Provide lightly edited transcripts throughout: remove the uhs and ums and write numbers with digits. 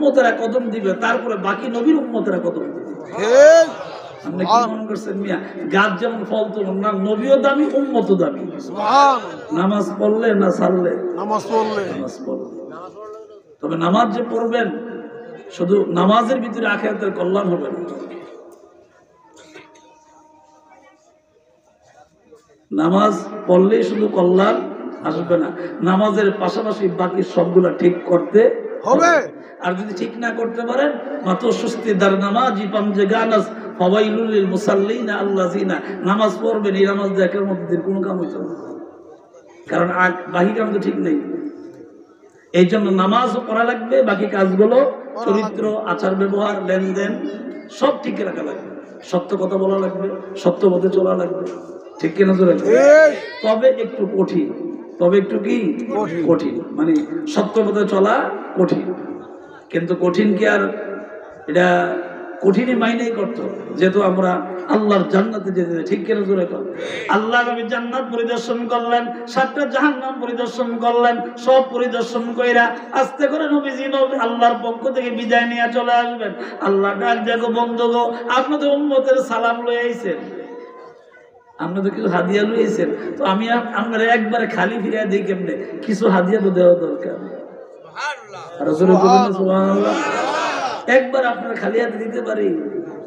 উম্মতেরা কদম দিবে, তারপরে বাকি নবীর উম্মতেরা কদম দিবে। আপনি কি মনে করছেন মিয়া গাছ যেমন ফল তেমন না, নবীও দামি উম্মতও দামি। নামাজ পড়লে না ছাড়লে? নামাজ পড়লে। তবে নামাজ যে পড়বেন, শুধু নামাজের ভিতরে আখিরাতের কল্যাণ হবে না। নামাজ পড়লেই শুধু কল্যাণ আসবে না, নামাজের পাশাপাশি বাকি সবগুলা ঠিক করতে হবে। আর যদি ঠিক না করতে পারেন, মাত্র সুস্তি দার নামাজি পামজে গানাস ফাওয়াইলুল লিল মুসাল্লিনা আল্লাযিনা, নামাজ পড়বেন এই নামাজ দেখার মধ্যে কোনো কাম হইতো না, কারণ বাকি কাম তো ঠিক নেই। এই জন্য নামাজও পড়া লাগবে, বাকি কাজগুলো চরিত্র, আচার ব্যবহার, লেনদেন সব ঠিক রাখা লাগবে, সত্য কথা বলা লাগবে, সত্য পথে চলা লাগবে, ঠিক কিনা জোরে? তবে একটু কঠিন, তবে একটু কি কঠিন, মানে সত্য পথে চলা কঠিন, কিন্তু কঠিন কি আর এটা কঠিনই মাইনেই করতে হবে, যেহেতু আমরা আল্লাহর জান্নাতে যেতে, ঠিক কিনা জোরে কর? আল্লাহ নবী জান্নাত পরিদর্শন করলেন, 7টা জাহান্নাম পরিদর্শন করলেন, সব পরিদর্শন কইরা আস্তে করে নবীজি আল্লাহর পক্ষ থেকে বিদায় নিয়ে চলে আসবেন। আল্লাহ ডাক দেখো বন্ধুগো, আপনাদের উম্মতের সালাম লয়ে আইছেন, আপনাদের কিছু হাদিয়া লইছেন, তো আমি আপনারা একবারে খালি ফিরিয়ে দিই কেমনে? কিছু হাদিয়া তো দেওয়া দরকার। সুবহানাল্লাহ। একবার আপনারা খালি হাতে দিতে পারি,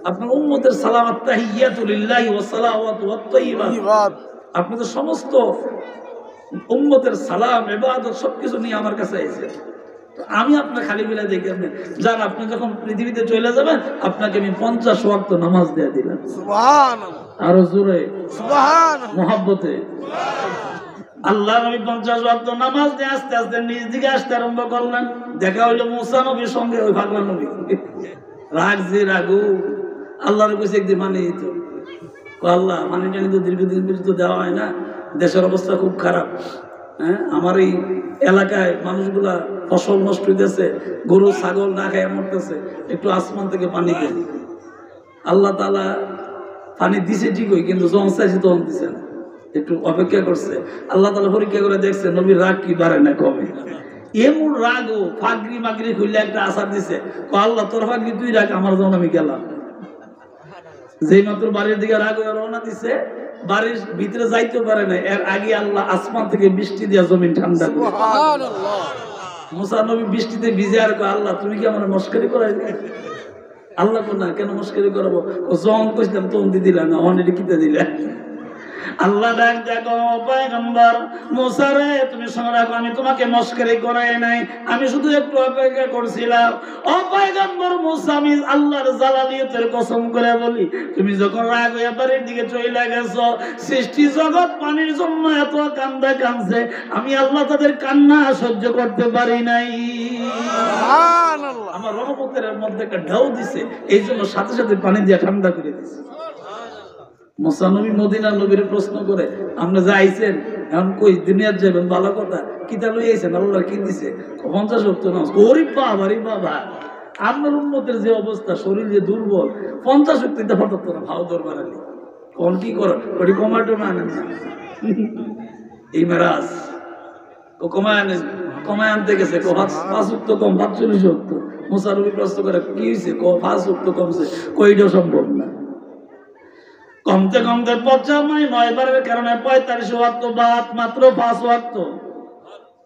আপনার উম্মতের সালামাত তাহিয়াতু লিল্লাহি ওয়া সালাওয়াতু ওয়াত তাইয়্যিবাত, আপনাদের সমস্ত উম্মতের সালাম ইবাদত সবকিছু নিয়ে আমার কাছে আইছে, তো আমি আপনার খালি বিলা দেখে আপনি যান, আপনি যখন পৃথিবীতে চলে যাবেন আপনাকে আমি 50 ওয়াক্ত নামাজ দিয়ে দিলাম। সুবহানাল্লাহ। আরো জোরে সুবহানাল্লাহ, মুহাব্বতে। আল্লাহ নবী 50 ওয়াক্ত নামাজ দিয়ে আস্তে আস্তে নিজ দিকে আসতে আরম্ভ করলেন। দেখা হইলো মুসা নবীর সঙ্গে ওই পাগলা নবী। রাগ যে রাগু, আল্লাহর কাছে একদিন মানে দিত, আল্লাহ পানিটা কিন্তু দীর্ঘদিন পর্যন্ত দেওয়া হয় না, দেশের অবস্থা খুব খারাপ, হ্যাঁ আমার এই এলাকায় মানুষগুলা ফসল নষ্ট হইতেছে, গরু ছাগল না খায় মরতেছে, একটু আসমান থেকে পানি দেন। আল্লাহ তাআলা পানি দিছে ঠিকই, কিন্তু যখন চাইছে তখন দিছে না, একটু অপেক্ষা করছে। আল্লাহ তাআলা পরীক্ষা করে দেখছে নবীর রাগ কি বাড়ে না কমে। এমন রাগও ফাগরি মাগরি খুললে একটা আসার দিছে, আল্লাহ তোর ফাগরি তুই রাখ, আমার যখন আমি গেলাম। যেই মাত্র বাড়ির দিকে রাগ হয়ে রওনা দিছে, বাড়ির ভিতরে যাইতে পারে না, এর আগে আল্লাহ আসমান থেকে বৃষ্টি দিয়া জমিন ঠান্ডা করে। সুবহানাল্লাহ। মুসা নবী বৃষ্টিতে ভিজে আর কয়, আল্লাহ তুমি কি আমার মস্করি করাইলে? আল্লাহ কো না, কেন মস্করি করাবো? ও যখন কইছিলাম তখন দি দিলা না, অনেক কিতে দিলা। আল্লাহ ডাক দেখো পয়গম্বর মুসা রে, তুমি শুনে রাখো, আমি তোমাকে মস্করি করাই নাই, আমি শুধু একটু অপেক্ষা করছিলাম। ও পয়গম্বর মুসা, আমি আল্লাহর জালালিয়তের কসম করে বলি, তুমি যখন রাগ হয়ে বাড়ির দিকে চলে গেছো, সৃষ্টি জগৎ পানির জন্য এত কান্দা কাঁদছে, আমি আল্লাহ তাদের কান্না সহ্য করতে পারি নাই। সুবহানাল্লাহ। আমার রহমতের মধ্যে একটা ঢাউ দিছে, এই জন্য সাথে সাথে পানি দিয়ে ঠান্ডা করে দিছে। মুসা নবী মদিনা নবীর প্রশ্ন করে, আপনি যে আইছেন এখন কই দুনিয়ার যাবেন, ভালো কথা, কিতা লই আইছেন, আল্লাহ কি দিছে? 50 ওয়াক্ত নামাজ। ওরে বাবা রে বাবা, আপনার উম্মতের যে অবস্থা, শরীর যে দুর্বল, 50 ওয়াক্ত দিতে পারতো না, ভাও দরবার আলী কোন কি কর, ওটি কমাটো না আনেন না, এই মেরাজ ও কমায় আনেন, কমায় আনতে গেছে 5 ওয়াক্ত কম, 45 ওয়াক্ত। মুসা নবী প্রশ্ন করে, কি হয়েছে? 5 ওয়াক্ত কমছে, কইটা সম্ভব না। কমতে কমতে 9 বারের কারণে 45 ওয়াক্ত বাদ, মাত্র 5 ওয়াক্ত।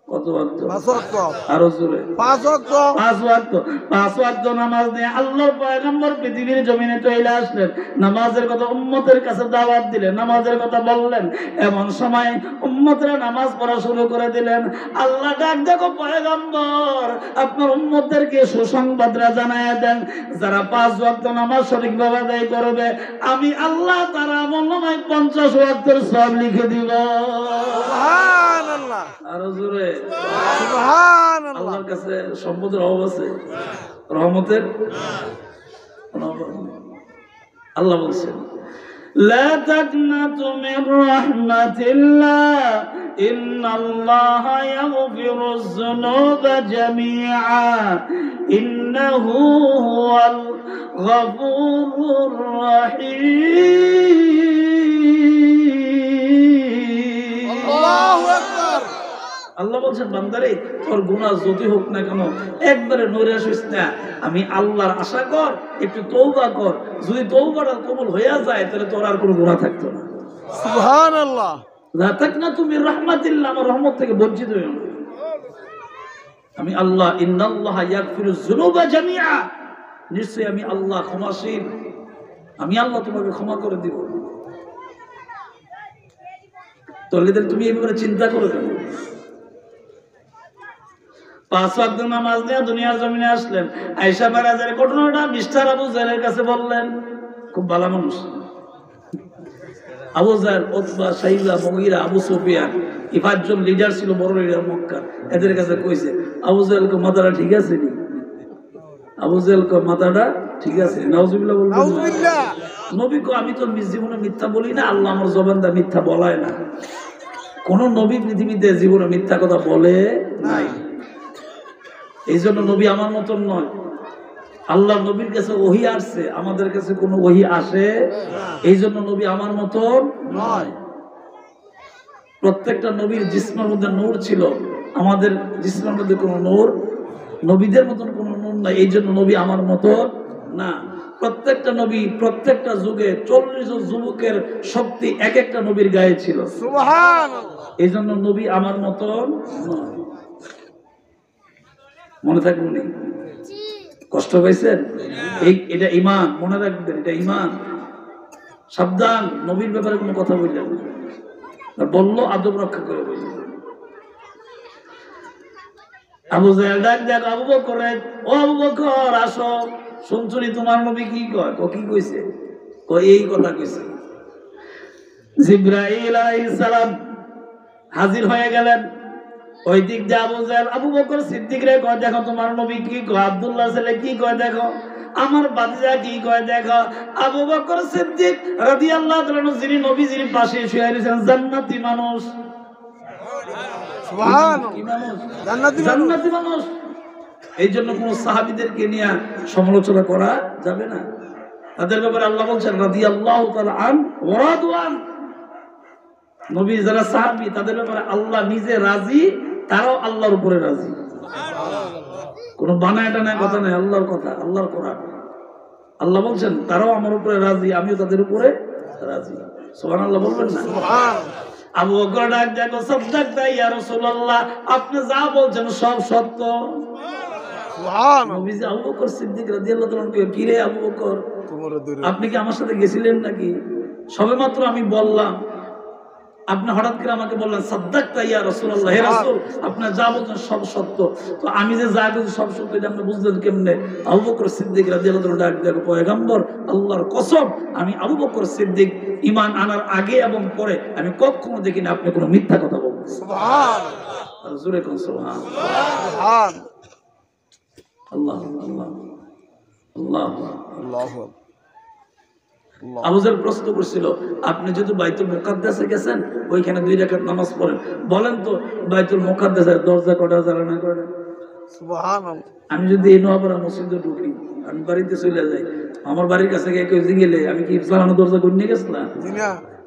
কত ওয়াক্ত? 5 ওয়াক্ত। আরো জোরে 5 ওয়াক্ত। 5 ওয়াক্ত। 5 ওয়াক্ত নামাজ দিয়ে আল্লাহর পয়গম্বর পৃথিবীর জমিনে চলে আসলেন, নামাজের কথা উম্মতের কাছে দাওয়াত দিলেন, নামাজের কথা বললেন। এমন সময় উম্মতরা নামাজ পড়া শুরু করে দিলেন। আল্লাহ ডাক দেখো পয়গম্বর, আপনার উম্মতদেরকে সুসংবাদরা জানায়া দেন, যারা 5 ওয়াক্ত নামাজ সঠিকভাবে আদায় করবে, আমি আল্লাহ তার আমলনামায় 50 ওয়াক্তের সওয়াব লিখে দিব। সুবহানাল্লাহ। আরো জোরে সুবহানাল্লাহ। আল্লাহর কাছে সম্পদের অভাব আছে, রহমতের আল্লাহ বলছেন, লা তাকনাতু মির রাহমাতিল্লাহ ইন্নাল্লাহা ইয়াগফিরুয যুনুবা জামিআ ইন্নাহু হুয়াল গফুরুর রাহিম। আল্লাহু আকবার। আল্লাহ বলছেন বান্দারে তোর গুনাহ যতই হোক না কেন একবারে নড়ে আসিস না, আমি আল্লাহর আশা কর, একটু তওবা কর, যদি তওবাটা কবুল হয়ে যায় তাহলে তোর আর কোনো গুনাহ থাকতো না। সুবহানাল্লাহ। লা তাকনাতু মির রাহমাতিল্লাহ, আমার রহমত থেকে বঞ্চিত হইও না। আমি আল্লাহ ইন্নাল্লাহা ইয়াগফিরুয যুনুবা জামিআ, নিশ্চয়ই আমি আল্লাহ ক্ষমাশীল, আমি আল্লাহ তোমাকে ক্ষমা করে দিব। তাহলে তুমি এই ব্যাপারে চিন্তা করো কেন? 5 ওয়াক্ত নামাজ নিয়ে দুনিয়ার জমিনে আসলেন, আয়েশা বারাজের ঘটনাটা মিস্টার আবু জাহেলের কাছে বললেন। খুব ভালো মানুষ আবু জাহেল, উতবা, শাইবা, মুগীরা, আবু সুফিয়ান, এই 5 জন লিডার ছিল, বড় লিডার মক্কার। এদের কাছে কইছে আবু জাহেল কো মাথাটা ঠিক আছে নি? আবু জাহেল কো মাথাটা ঠিক আছে। নাউজুবিল্লাহ বলবেন। নাউজুবিল্লাহ। নবী কো আমি তো জীবনে মিথ্যা বলি না, আল্লাহ আমার জবান দা মিথ্যা বলায় না। কোন নবী পৃথিবীতে জীবনে মিথ্যা কথা বলে নাই। এই জন্য নবী আমার মতন নয়। আল্লাহ নবীর কাছে ওহী আসছে, আমাদের কাছে কোনো ওহী আসে, এই জন্য নবী আমার মতন নয়। প্রত্যেকটা নবীর জিসমের মধ্যে নূর ছিল, আমাদের জিসমের মধ্যে কোনো নূর, নবীদের মতন কোনো নূর নাই, এই জন্য নবী আমার মতন না। প্রত্যেকটা নবী প্রত্যেকটা যুগে 40 জন যুবকের শক্তি এক একটা নবীর গায়ে ছিল। সুবহানাল্লাহ। এই জন্য নবী আমার মতন নয়। মনে থাকবেন, কষ্ট পাইছেন? এটা ঈমান, মনে রাখবেন, এটা ঈমান। সাবধান, নবীর ব্যাপারে কোনো কথা বললেন না, বললো আদব রক্ষা করে বললেন। আবু জাহেল ডাক দেখ আবু বকর, ও আবু বকর আসো, শুনছুনি তোমার নবী কি কয়? কি কইছে? এই কথা কইছে। জিবরাইল আলাইহিস সালাম হাজির হয়ে গেলেন। ওই দিক দিয়ে আবু জাহেল আবু বকর সিদ্দিক রে কয়, দেখো তোমার নবী কি কয়, আব্দুল্লাহ ছেলে কি কয় দেখো, আমার বাতিজা কি কয় দেখো। আবু বকর সিদ্দিক রাদিয়াল্লাহু তাআলা যিনি নবীজির পাশে শুয়ে আছেন, জান্নাতি মানুষ। সুবহানাল্লাহ। কি মানুষ? জান্নাতি মানুষ। এই জন্য কোন সাহাবীদেরকে নিয়ে সমালোচনা করা যাবে না। তাদের ব্যাপারে আল্লাহ বলছেন রাদিয়াল্লাহু তাআলা আন ওয়া রাদওয়ান। নবী যারা সাহাবী তাদের ব্যাপারে আল্লাহ নিজে রাজি, তারাও আল্লাহর উপরে রাজি। কোনো বানায় টানায় কথা নাই, আল্লাহর কথা, আল্লাহর কোরআন। আল্লাহ বলছেন তারাও আমার উপরে রাজি, আমিও তাদের উপরে রাজি। সুবহানাল্লাহ বলবেন না? সুবহানাল্লাহ। আবু বকর ডাক দেখো সাদ্দাকতা ইয়া রাসূলুল্লাহ, আপনি যা বলছেন সব সত্য। সুবহানাল্লাহ। নবীজি আবু বকর সিদ্দিক রাদিয়াল্লাহু তাআলা কে, কি রে আবু বকর, আপনি কি আমার সাথে গেছিলেন নাকি? সবেমাত্র আমি বললাম, আপনি হঠাৎ করে আমাকে বললেন সাদ্দাকতা ইয়া রাসূলুল্লাহ, হে রাসূল আপনি যা বলছেন সব সত্য। তো আমি যে যা বলছি সব সত্য, এটা আপনি বুঝলেন কেমনে? আবু বকর সিদ্দিক রাদিয়াল্লাহু তাআলা ডাক দেখো, পয়গম্বর আল্লাহর কসম, আমি আবু বকর সিদ্দিক ঈমান আনার আগে এবং পরে আমি কখনো দেখিনি আপনি কোনো মিথ্যা কথা বলবেন। সুবহানাল্লাহ। জোরে কোন সুবহানাল্লাহ। সুবহানাল্লাহ। আল্লাহ আল্লাহ আল্লাহ। আল্লাহু আবু জাহেল প্রশ্ন করছিল, আপনি যেহেতু বাইতুল মুকাদ্দাসে গেছেন, ওইখানে 2 রাকাত নামাজ পড়েন, বলেন তো বাইতুল মুকাদ্দাসের দরজা কটা, জ্বালানা কটা? সুবহানাল্লাহ। আমি যদি এই নোয়াপাড়া মসজিদে ঢুকি, আমি বাড়িতে চলে যাই, আমার বাড়ির কাছে গিয়ে কেউ জিগেলে আমি কি জ্বালানো দরজা করে নিয়ে গেছিলাম?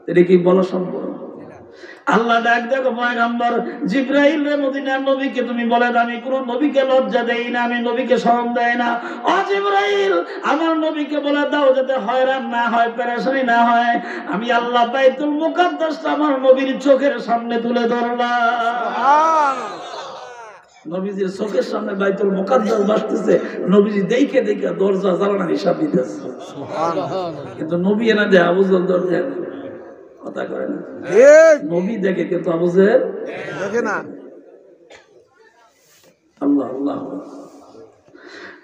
এটা কি বলা সম্ভব? আল্লাহ ডাক দেখো পয়গম্বর জিবরাইল রে, মদিনার নবীকে তুমি বলে দাও আমি কোন নবীকে লজ্জা দেই না, আমি নবীকে শরম দেই না। ও জিবরাইল, আমার নবীকে বলে দাও যাতে হয়রান না হয়, পেরেশানি না হয়। আমি আল্লাহ বাইতুল মুকাদ্দাসটা আমার নবীর চোখের সামনে তুলে ধরলাম। নবীজির চোখের সামনে বাইতুল মুকাদ্দাস বাসতেছে, নবীজি দেখে দেখে দরজা জ্বালানা হিসাব দিতেছে। কিন্তু নবী এনে দেয়, আবু জাহেল দরজা কথা করে না। নবী দেখে কিন্তু আবু জাহেল দেখে না। আল্লাহ আল্লাহ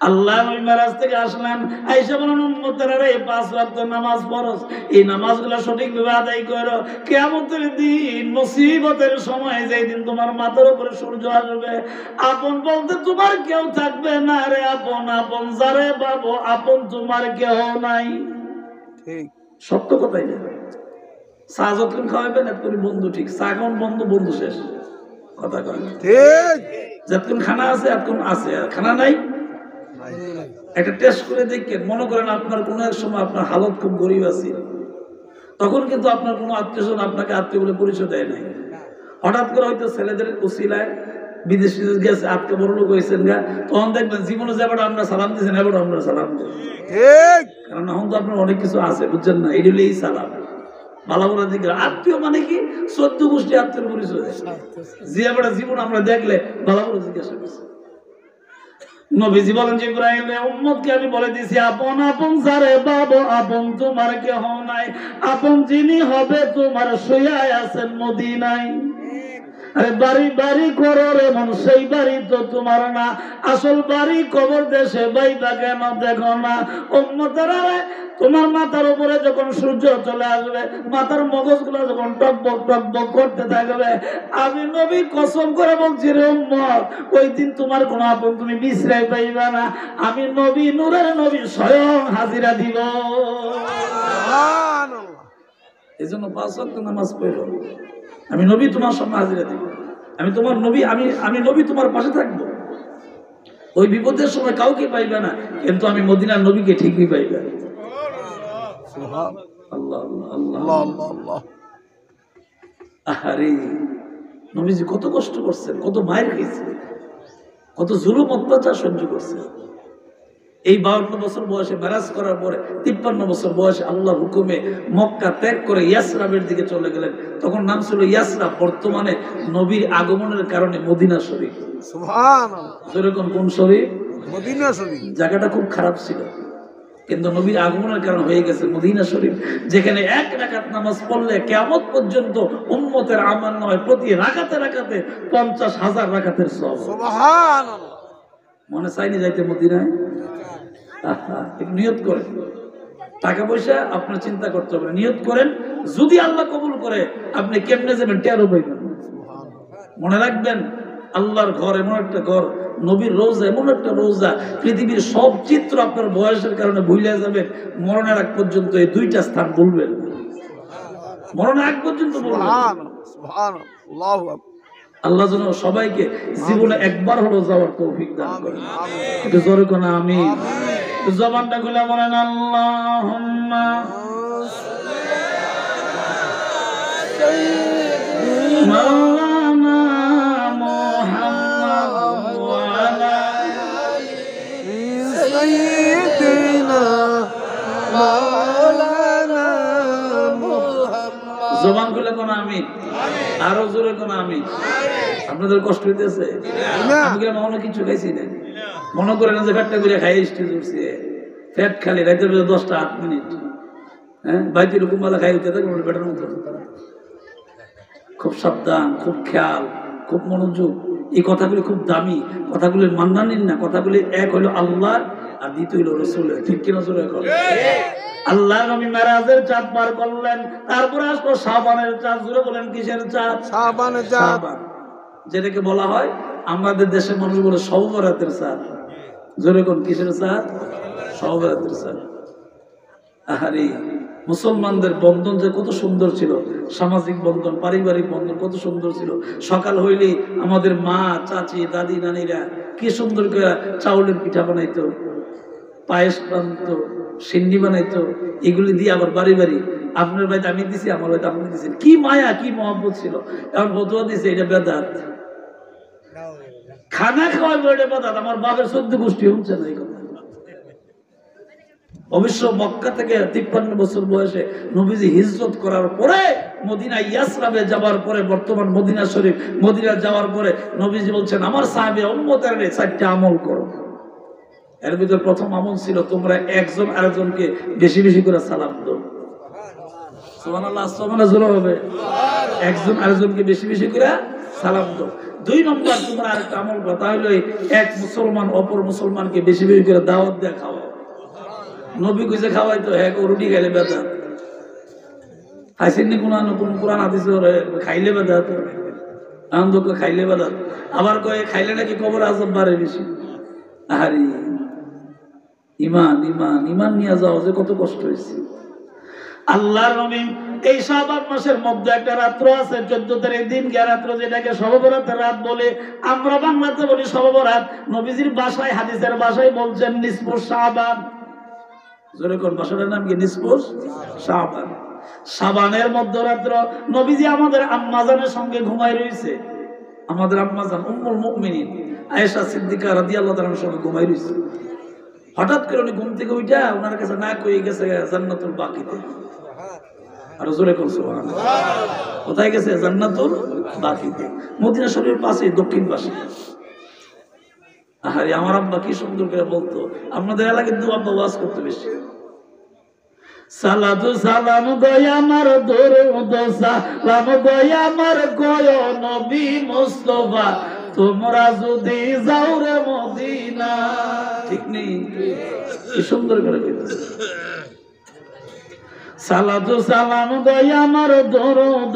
আল্লাহ ওই মেরাজ থেকে আসলেন, আয়েশা বলেন উম্মতেরা রে 5 ওয়াক্ত নামাজ ফরজ, এই নামাজগুলো সঠিকভাবে আদায় করো। কিয়ামতের দিন মুসিবতের সময়, যেই দিন তোমার মাথার উপরে সূর্য আসবে, আপন বলতে তোমার কেউ থাকবে না রে আপন, আপন যারে পাবো আপন তোমার কেউ নাই। ঠিক সত্য কথাই না। চা যতক্ষণ খাওয়াবেন এতক্ষণ বন্ধু, ঠিক চা খাওয়ান বন্ধু, বন্ধু শেষ। কথা কয় ঠিক। যতক্ষণ খানা আছে এতক্ষণ আছে, আর খানা নাই। একটা টেস্ট করে দেখেন, মনে করেন আপনার কোনো এক সময় আপনার হালত খুব গরিব আছে, তখন কিন্তু আপনার কোনো আত্মীয় স্বজন আপনাকে আত্মীয় বলে পরিচয় দেয় নাই। হঠাৎ করে হয়তো ছেলেদের উসিলায় বিদেশে গেছে, আজকে বড় লোক হয়েছেন গা, তখন দেখবেন জীবনে যে এবার আমরা সালাম দিয়েছেন, এবার আমরা সালাম দিই। ঠিক কারণ এখন তো আপনার অনেক কিছু আছে, বুঝছেন না, এই হলেই সালাম। ভালো বলা জিজ্ঞাসা, আত্মীয় মানে কি? 14 গোষ্ঠী আত্মীয় পরিচয় দেয়। যে এবার জীবন আমরা দেখলে ভালো বলা জিজ্ঞাসা করছে। নবীজি বলেন যে ইব্রাহিমের উম্মতকে আমি বলে দিয়েছি, আপন আপন যারে বাবা আপন তোমার কেহ নাই, আপন যিনি হবে তোমার শুয়ায় আছেন মদিনায়। আরে বাড়ি বাড়ি করো রে মন, সেই বাড়ি তো তোমার না, আসল বাড়ি কবর দেশে বাইবা কেন দেখো না। উম্মতেরা তোমার মাথার উপরে যখন সূর্য চলে আসবে, মাথার মগজগুলো যখন টকবক টকবক করতে থাকবে, আমি নবী কসম করে বলছি রে উম্মত, ওই দিন তোমার কোনো আপন তুমি বিশ্রাই পাইবা না। আমি নবী, নূরের নবী, স্বয়ং হাজিরা দিব। সুবহানাল্লাহ। এই জন্য 5 ওয়াক্ত নামাজ পড়ো। আমি নবী তোমার সামনে হাজিরা দিব, আমি তোমার নবী, আমি নবী তোমার পাশে থাকবো। ওই বিপদের সময় কাউকে পাইবে না, কিন্তু আমি মদিনার নবীকে ঠিকই পাইবে। সুবহানাল্লাহ। আল্লাহ আল্লাহ আল্লাহ আল্লাহ আল্লাহ আল্লাহ। আরে নবীজি কত কষ্ট করছেন, কত মায়ের খেয়েছে, কত জুলুম অত্যাচার সহ্য করছে। এই 52 বছর বয়সে মেরাজ করার পরে 53 বছর বয়সে আল্লাহর হুকুমে মক্কা ত্যাগ করে ইয়াসরাবের দিকে চলে গেলেন। তখন নাম ছিল ইয়াসরাব, বর্তমানে নবীর আগমনের কারণে মদিনা শরীফ। সুবহানাল্লাহ। যেরকম কোন শরীফ? মদিনা শরীফ। জায়গাটা খুব খারাপ ছিল, কিন্তু নবীর আগমনের কারণে হয়ে গেছে মদিনা শরীফ, যেখানে 1 রাকাত নামাজ পড়লে কিয়ামত পর্যন্ত উম্মতের আমল নয়, প্রতি রাকাতে রাকাতে 50,000 রাকাতের সওয়াব। সুবহানাল্লাহ। মনে চাইনি যাইতে মদিনায়? একটু নিয়ত করেন। টাকা পয়সা আপনার চিন্তা করতে হবে, নিয়ত করেন। যদি আল্লাহ কবুল করে, আপনি কেমনে যাবেন টেরও পাইবেন। মনে রাখবেন, আল্লাহর ঘর এমন একটা ঘর, নবীর রোজা এমন একটা রোজা, পৃথিবীর সব চিত্র আপনার বয়সের কারণে ভুলে যাবেন। মরণের আগ পর্যন্ত এই 2টা স্থান বলবেন, মরণের আগ পর্যন্ত বলবেন। সুবহানাল্লাহ। সুবহানাল্লাহ। আল্লাহু আকবার। আল্লাহ যেন সবাইকে জীবনে একবার হলো যাওয়ার তৌফিক দান করেন। একটু জোরে কোন আমিন। জবানটা খুলে বলেন আল্লাহুম্মা মাওলানা মুহাম্মদ ওয়া আলা সাইয়্যিদিনা মাওলানা মুহাম্মদ। জবান খুলে কোন আমিন, আরো জোরে কোন আমিন। আপনাদের কষ্ট হইতেছে? আমি মনে কিছু খাইছি না, মনে করেন যে ফ্যাটটা করে খাই স্টেজ উঠছে, ফ্যাট খালি রাতের 10টা 8 মিনিট, হ্যাঁ বাইতে রকম মালা খাই উঠতে থাকে পেটের মতো। খুব সাবধান, খুব খেয়াল, খুব মনোযোগ। এই কথাগুলি খুব দামি, কথাগুলির মান্না নিন না। কথাগুলি এক হলো আল্লাহ, আর দ্বিতীয় হলো রসুলের। ঠিক কিনা জোরে করে? আল্লাহ নবী মেরাজের চাঁদ পার করলেন, তারপরে আসলো শাবানের চাঁদ। জোরে বলেন কিসের চাঁদ? শাবানের চাঁদ। শাবান, যেটাকে বলা হয় আমাদের দেশের মানুষ বলে শবে বরাতের চাঁদ। জোরে কোন কিসের চাঁদ? শবে বরাতের চাঁদ। আরে মুসলমানদের বন্ধন যে কত সুন্দর ছিল, সামাজিক বন্ধন, পারিবারিক বন্ধন কত সুন্দর ছিল। সকাল হইলেই আমাদের মা, চাচি, দাদি, নানিরা কি সুন্দর করে চাউলের পিঠা বানাইতো, পায়েস বানাইতো, সিন্নি বানাইতো। এগুলি দিয়ে আবার বাড়ি বাড়ি, আপনার বাড়িতে আমি দিছি, আমার বাড়িতে আপনি দিচ্ছেন। কি মায়া, কি মহব্বত ছিল। এখন ফতুয়া দিছে এটা বেদাত, খানা খাওয়াই এটা বেদাত। আমার বাপের 14 গোষ্ঠী হচ্ছে না এই কথা। অবশ্য মক্কা থেকে 53 বছর বয়সে নবীজি হিজরত করার পরে মদিনা ইয়াসরাবে যাওয়ার পরে, বর্তমান মদিনা শরীফ, মদিনা যাওয়ার পরে নবীজি বলছেন আমার সাহাবী উম্মতের 4টা আমল করো। এর ভিতর প্রথম আমল ছিল তোমরা একজন আরেকজনকে বেশি বেশি করে সালাম দাও। সুবহানাল্লাহ, সুবহানাল্লাহ হবে। একজন আরেকজনকে বেশি বেশি করে সালাম দাও। 2 নম্বর তোমরা আরেকটা আমল করো, তা হলো এক মুসলমান অপর মুসলমানকে বেশি বেশি করে দাওয়াত দিয়ে খাওয়াও। নবী কইছে খাওয়াই তো, হ্যাঁ রুটি খাইলে বেদাত। খাইছেন কোন কোরআন হাদিস খাইলে বেদাত, আনন্দ খাইলে বেদাত। আবার কয়ে খাইলে নাকি কবর আযাব বাড়ে বেশি। আরে ইমান ইমান ইমান নিয়ে যাওয়া যে কত কষ্ট হয়েছে। আল্লাহর নবী এই শাবান মাসের মধ্যে একটা রাত্র আছে, 14 তারিখ দিন গিয়া রাত্র, যেটাকে শবে বরাতের রাত বলে। আমরা বাংলাতে বলি শবে বরাত। নবীজির ভাষায়, হাদিসের ভাষায় বলছেন নিসফুস শাবান। জোরে কোন ভাষাটার নাম কি? নিসফুস শাবান। শাবানের মধ্যরাত্র নবীজি আমাদের আম্মাজানের সঙ্গে ঘুমাই রয়েছে। আমাদের আম্মাজান উম্মুল মুমিনিন আয়েশা সিদ্দিকা রাদিয়াল্লাহু তাআলার সঙ্গে ঘুমাই রয়েছে। হঠাৎ করে উনি ঘুম থেকে উঠা ওনার কাছে না কয়ে গেছে জান্নাতুল বাকিতে। আর জোরে কোন সুবহানাল্লাহ। কোথায় গেছে? জান্নাতুল বাকিতে, মদিনা শরীফের পাশে, দক্ষিণ পাশে। আরে আমার আব্বা কি সুন্দর করে বলতো, আপনাদের এলাকায় কিন্তু আব্বা ওয়াজ করতে বেশি। সালাতু সালাম গয়া আমার দরুদ সালাম গয়া আমার গয় নবী মুস্তাফা, তোমরা যদি যাও রে মদিনা। ঠিক নেই? কি সুন্দর করে বলতো। সালাতু সালাম গয়া আমার দরুদ